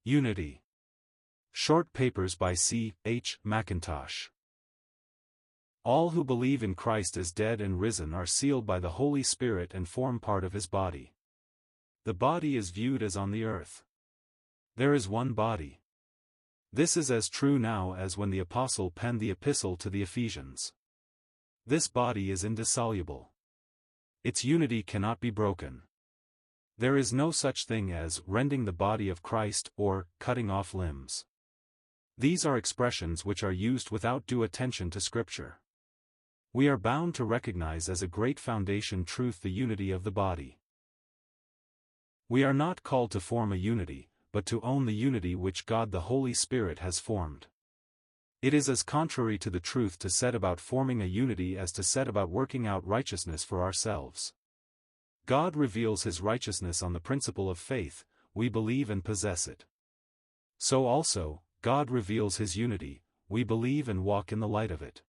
Unity. Short Papers by C.H. Mackintosh. All who believe in Christ as dead and risen are sealed by the Holy Spirit and form part of his body. The body is viewed as on the earth. There is one body. This is as true now as when the apostle penned the epistle to the Ephesians. This body is indissoluble. Its unity cannot be broken. There is no such thing as rending the body of Christ or cutting off limbs. These are expressions which are used without due attention to Scripture. We are bound to recognize as a great foundation truth the unity of the body. We are not called to form a unity, but to own the unity which God the Holy Spirit has formed. It is as contrary to the truth to set about forming a unity as to set about working out righteousness for ourselves. God reveals his righteousness on the principle of faith, we believe and possess it. So also, God reveals his unity, we believe and walk in the light of it.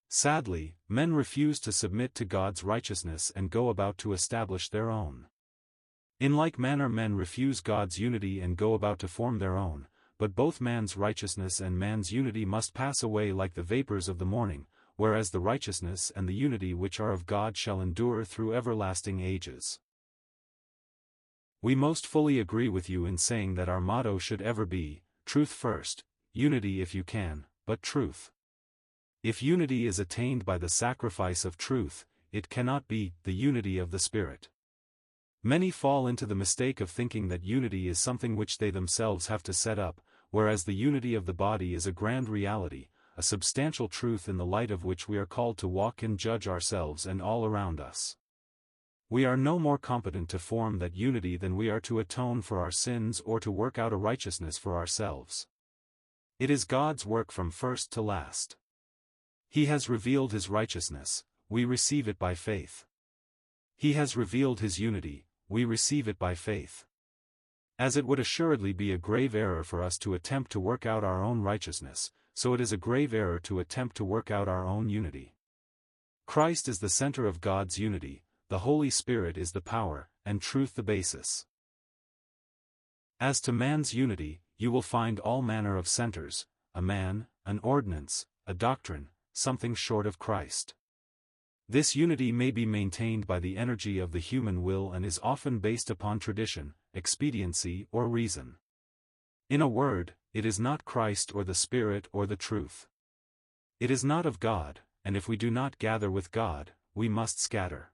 Sadly, men refuse to submit to God's righteousness and go about to establish their own. In like manner men refuse God's unity and go about to form their own, but both man's righteousness and man's unity must pass away like the vapors of the morning, whereas the righteousness and the unity which are of God shall endure through everlasting ages. We most fully agree with you in saying that our motto should ever be, truth first, unity if you can, but truth. If unity is attained by the sacrifice of truth, it cannot be the unity of the Spirit. Many fall into the mistake of thinking that unity is something which they themselves have to set up, whereas the unity of the body is a grand reality, a substantial truth in the light of which we are called to walk and judge ourselves and all around us. We are no more competent to form that unity than we are to atone for our sins or to work out a righteousness for ourselves. It is God's work from first to last. He has revealed his righteousness, we receive it by faith. He has revealed his unity, we receive it by faith. As it would assuredly be a grave error for us to attempt to work out our own righteousness, so it is a grave error to attempt to work out our own unity. Christ is the center of God's unity, the Holy Spirit is the power, and truth the basis. As to man's unity, you will find all manner of centers, a man, an ordinance, a doctrine, something short of Christ. This unity may be maintained by the energy of the human will and is often based upon tradition, expediency or reason. In a word, it is not Christ or the Spirit or the truth. It is not of God, and if we do not gather with God, we must scatter.